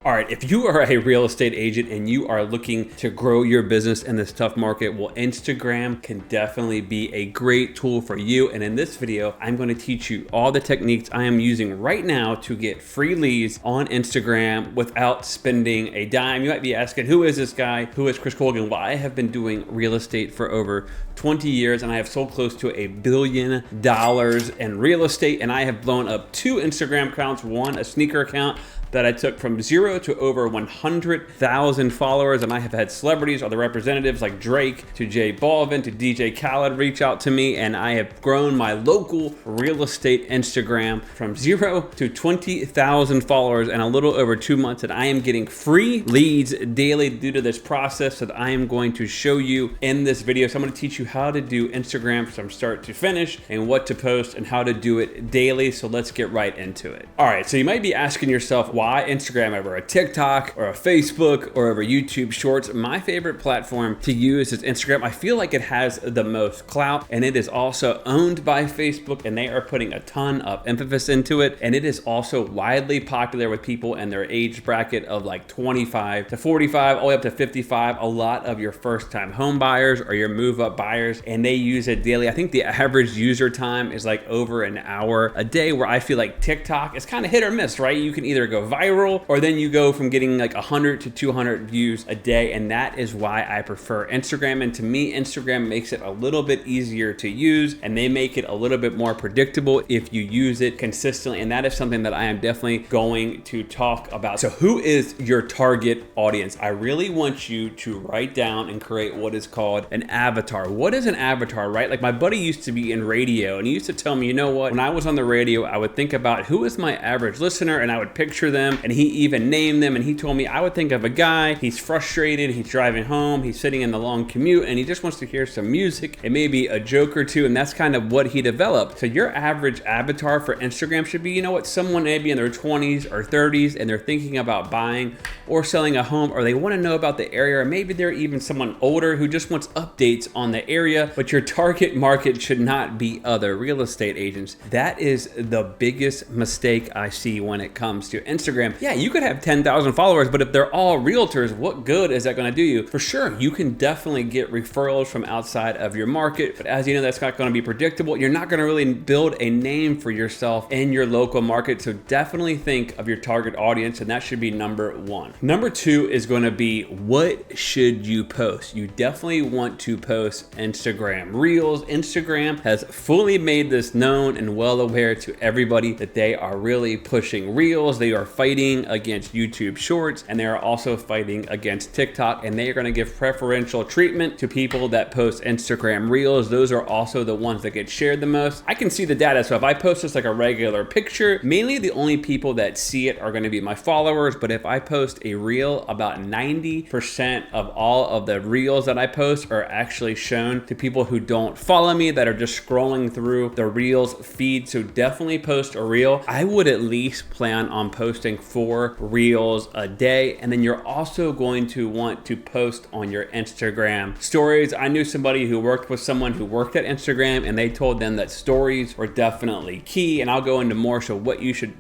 All right, if you are a real estate agent and you are looking to grow your business in this tough market, well, Instagram can definitely be a great tool for you. And in this video, I'm going to teach you all the techniques I am using right now to get free leads on Instagram without spending a dime. You might be asking, who is this guy? Who is Chris Colgan? Well, I have been doing real estate for over 20 years and I have sold close to $1 billion in real estate. And I have blown up 2 Instagram accounts, one a sneaker account that I took from 0 to over 100,000 followers. And I have had celebrities, other representatives like Drake to J Balvin to DJ Khaled reach out to me. And I have grown my local real estate Instagram from 0 to 20,000 followers in a little over 2 months. And I am getting free leads daily due to this process that I am going to show you in this video. So I'm going to teach you how to do Instagram from start to finish and what to post and how to do it daily. So let's get right into it. All right, so you might be asking yourself, why Instagram over a TikTok or a Facebook or over YouTube Shorts? My favorite platform to use is Instagram. I feel like it has the most clout, and it is also owned by Facebook, and they are putting a ton of emphasis into it. And it is also widely popular with people in their age bracket of like 25 to 45, all the way up to 55. A lot of your first-time home buyers or your move-up buyers, and they use it daily. I think the average user time is like over an hour a day, where I feel like TikTok is kind of hit or miss, right? You can either go viral, or then you go from getting like 100 to 200 views a day. And that is why I prefer Instagram. And to me, Instagram makes it a little bit easier to use, and they make it a little bit more predictable if you use it consistently. And that is something that I am definitely going to talk about. So who is your target audience? I really want you to write down and create what is called an avatar. What is an avatar, right? Like my buddy used to be in radio, and he used to tell me, you know what, when I was on the radio, I would think about who is my average listener, and I would picture them. And he even named them, and he told me I would think of a guy, he's frustrated, he's driving home, he's sitting in the long commute, and he just wants to hear some music and maybe a joke or two. And that's kind of what he developed. So your average avatar for Instagram should be, you know what, someone maybe in their 20s or 30s, and they're thinking about buying or selling a home, or they want to know about the area, or maybe they're even someone older who just wants updates on the area. But your target market should not be other real estate agents. That is the biggest mistake I see when it comes to Instagram. Yeah, you could have 10,000 followers, but if they're all realtors, what good is that going to do you? For sure, you can definitely get referrals from outside of your market, but as you know, that's not going to be predictable. You're not going to really build a name for yourself in your local market. So definitely think of your target audience, and that should be number 1. Number 2 is going to be, what should you post? You definitely want to post Instagram Reels. Instagram has fully made this known and well aware to everybody that they are really pushing Reels. They are fighting against YouTube Shorts, and they are also fighting against TikTok, and they are going to give preferential treatment to people that post Instagram Reels. Those are also the ones that get shared the most. I can see the data. So if I post just like a regular picture, mainly the only people that see it are going to be my followers. But if I post a reel, about 90% of all of the reels that I post are actually shown to people who don't follow me, that are just scrolling through the Reels feed. So definitely post a reel. I would at least plan on posting 4 reels a day. And then you're also going to want to post on your Instagram stories. I knew somebody who worked with someone who worked at Instagram, and they told them that stories were definitely key. And I'll go into more so what you should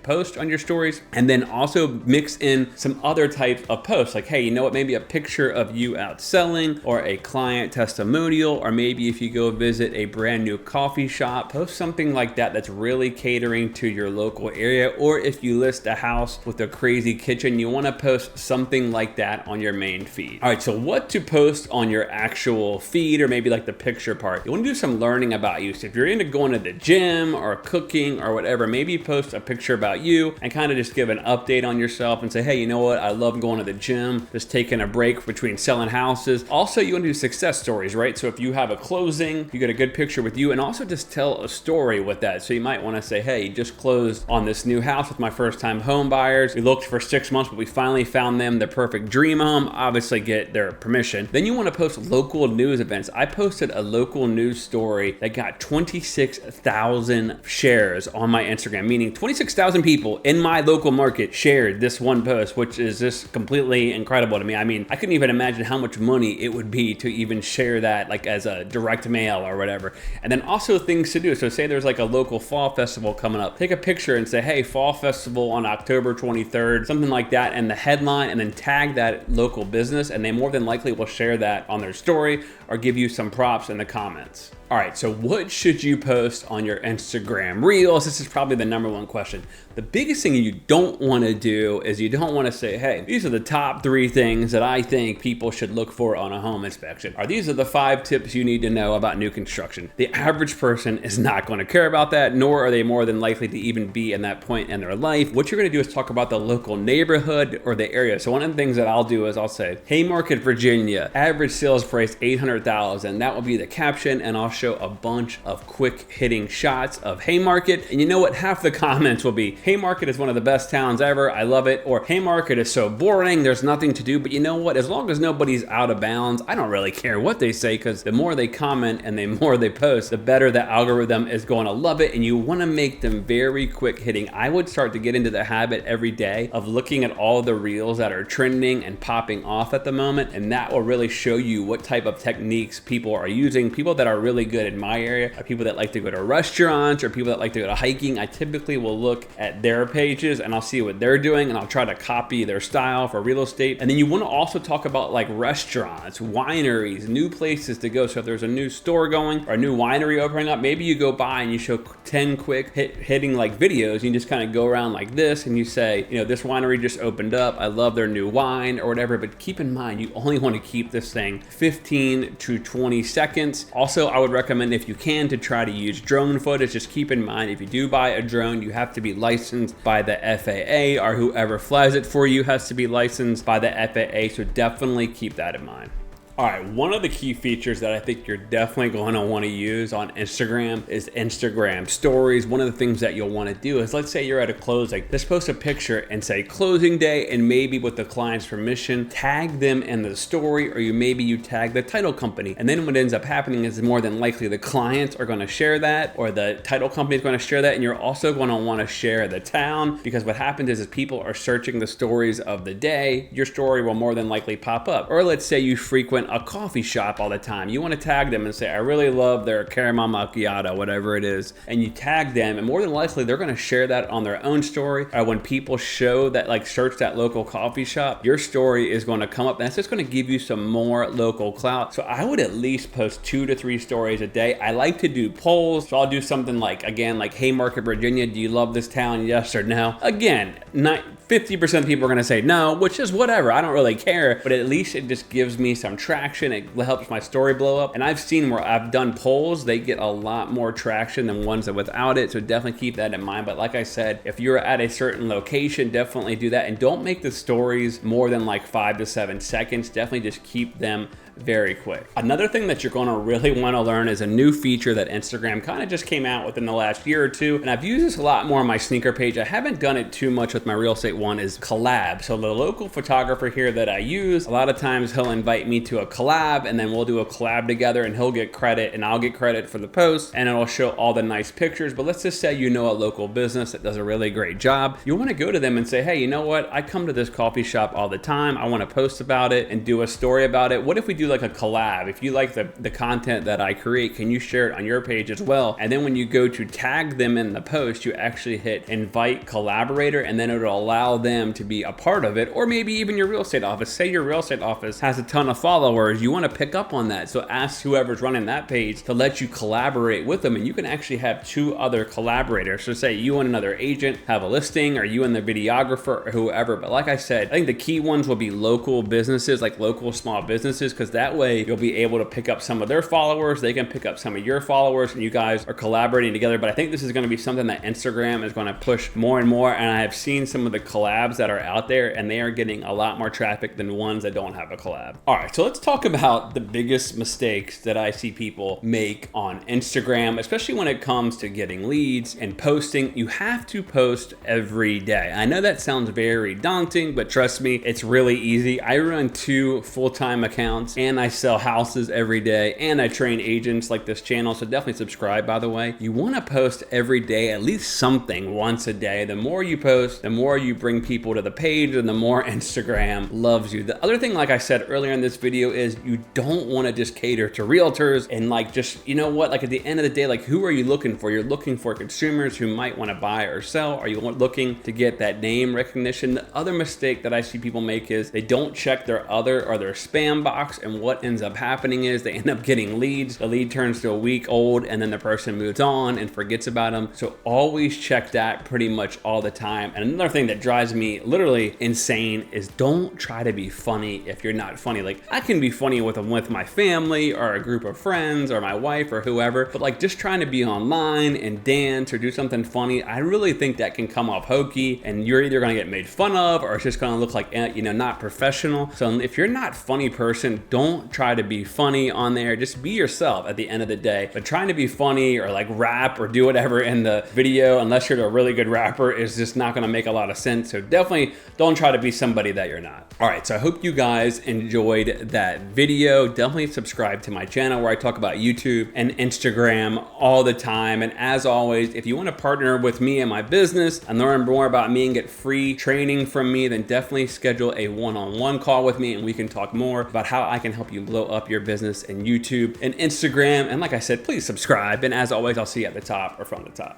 post on your stories, and then also mix in some other types of posts, like, hey, you know what, maybe a picture of you out selling, or a client testimonial, or maybe if you go visit a brand new coffee shop, post something like that that's really catering to your local area. Or if you list a house with a crazy kitchen, you want to post something like that on your main feed. All right, so what to post on your actual feed, or maybe like the picture part? You want to do some learning about you. So if you're into going to the gym or cooking or whatever, maybe post a picture about you and kind of just give an update on yourself and say, hey, you know what, I love going to the gym, just taking a break between selling houses. Also, you want to do success stories, right? So if you have a closing, you get a good picture with you, and also just tell a story with that. So you might want to say, hey, just closed on this new house with my first time home buyers. We looked for 6 months, but we finally found them the perfect dream home. Obviously get their permission. Then you want to post local news events. I posted a local news story that got 26,000 shares on my Instagram, meaning 26,000 people in my local market shared this one post. post, which is just completely incredible to me. I mean, I couldn't even imagine how much money it would be to even share that like as a direct mail or whatever. And then also things to do. So say there's like a local fall festival coming up, take a picture and say, hey, fall festival on October 23rd, something like that, and the headline, and then tag that local business, and they more than likely will share that on their story or give you some props in the comments. All right, so what should you post on your Instagram Reels? This is probably the number one question. The biggest thing you don't want to do is you don't want to say, hey, these are the top 3 things that I think people should look for on a home inspection, or these are the 5 tips you need to know about new construction. The average person is not going to care about that, nor are they more than likely to even be in that point in their life. What you're going to do is talk about the local neighborhood or the area. So one of the things that I'll do is I'll say, Haymarket, Virginia, average sales price $800,000. That will be the caption, and I'll show a bunch of quick hitting shots of Haymarket. And you know what? Half the comments will be, Haymarket is one of the best towns ever, I love it, or Haymarket is so boring, there's nothing to do. But you know what? As long as nobody's out of bounds, I don't really care what they say, because the more they comment and the more they post, the better the algorithm is going to love it. And you want to make them very quick hitting. I would start to get into the habit every day of looking at all the reels that are trending and popping off at the moment, and that will really show you what type of techniques people are using. People that are really good in my area are people that like to go to restaurants or people that like to go to hiking. I typically will look at their pages and I'll see what they're doing, and I'll try to copy their style for real estate. And then you want to also talk about like restaurants, wineries, new places to go. So if there's a new store going or a new winery opening up, maybe you go by and you show 10 quick hitting like videos. You just kind of go around like this and you say, you know, this winery just opened up, I love their new wine or whatever. But keep in mind, you only want to keep this thing 15 to 20 seconds. Also, I would recommend, if you can, to try to use drone footage. Just keep in mind, if you do buy a drone, you have to be licensed by the FAA, or whoever flies it for you has to be licensed by the FAA. So definitely keep that in mind. All right, one of the key features that I think you're definitely going to want to use on Instagram is Instagram stories. One of the things that you'll want to do is, let's say you're at a closing, just post a picture and say closing day, and maybe with the client's permission, tag them in the story, or maybe you tag the title company. And then what ends up happening is more than likely the clients are going to share that, or the title company is going to share that, and you're also going to want to share the town, because what happens is people are searching the stories of the day, your story will more than likely pop up. Or let's say you frequent a coffee shop all the time. You want to tag them and say, I really love their caramel macchiato, whatever it is. And you tag them, and more than likely they're going to share that on their own story. Or when people show that, like search that local coffee shop, your story is going to come up, and that's just going to give you some more local clout. So I would at least post 2 to 3 stories a day. I like to do polls. So I'll do something like, again, like Haymarket, Virginia, do you love this town? Yes or no? Again, 50% of people are going to say no, which is whatever. I don't really care, but at least it just gives me some traction. It helps my story blow up. And I've seen where I've done polls, they get a lot more traction than ones that without it. So definitely keep that in mind. But like I said, if you're at a certain location, definitely do that. And don't make the stories more than like 5 to 7 seconds. Definitely just keep them very quick. Another thing that you're going to really want to learn is a new feature that Instagram kind of just came out within the last year or two. And I've used this a lot more on my sneaker page. I haven't done it too much with my real estate one, is collab. So the local photographer here that I use, a lot of times he'll invite me to a collab, and then we'll do a collab together, and he'll get credit and I'll get credit for the post, and it'll show all the nice pictures. But let's just say you know a local business that does a really great job. You want to go to them and say, hey, you know what? I come to this coffee shop all the time. I want to post about it and do a story about it. What if we do like a collab? If you like the content that I create, can you share it on your page as well? And then when you go to tag them in the post, you actually hit invite collaborator, and then it'll allow them to be a part of it. Or maybe even your real estate office. Say your real estate office has a ton of followers, you want to pick up on that. So ask whoever's running that page to let you collaborate with them, and you can actually have 2 other collaborators. So say you and another agent have a listing, or you and the videographer, or whoever. But like I said, I think the key ones will be local businesses, like local small businesses, because that way you'll be able to pick up some of their followers, they can pick up some of your followers, and you guys are collaborating together. But I think this is going to be something that Instagram is going to push more and more, and I have seen some of the collabs that are out there, and they are getting a lot more traffic than ones that don't have a collab. All right, so let's talk about the biggest mistakes that I see people make on Instagram, especially when it comes to getting leads and posting. You have to post every day. I know that sounds very daunting, but trust me, it's really easy. I run 2 full-time accounts and and I sell houses every day, and I train agents like this channel. So definitely subscribe, by the way. You want to post every day, at least something once a day. The more you post, the more you bring people to the page, and the more Instagram loves you. The other thing, like I said earlier in this video, is you don't want to just cater to realtors and like just, you know what, like at the end of the day, like who are you looking for? You're looking for consumers who might want to buy or sell. Are you looking to get that name recognition? The other mistake that I see people make is they don't check their other or their spam box, and what ends up happening is they end up getting leads. The lead turns to a week old, and then the person moves on and forgets about them. So always check that pretty much all the time. And another thing that drives me literally insane is don't try to be funny if you're not funny. Like I can be funny with my family or a group of friends or my wife or whoever, but like just trying to be online and dance or do something funny, I really think that can come off hokey, and you're either gonna get made fun of or it's just gonna look like, you know, not professional. So if you're not a funny person, don't try to be funny on there. Just be yourself at the end of the day. But trying to be funny or like rap or do whatever in the video, unless you're a really good rapper, is just not gonna make a lot of sense. So definitely don't try to be somebody that you're not. All right, so I hope you guys enjoyed that video. Definitely subscribe to my channel where I talk about YouTube and Instagram all the time. And as always, if you want to partner with me and my business and learn more about me and get free training from me, then definitely schedule a one-on-one call with me and we can talk more about how I can help you blow up your business in YouTube and Instagram. And like I said, please subscribe. And as always, I'll see you at the top or from the top.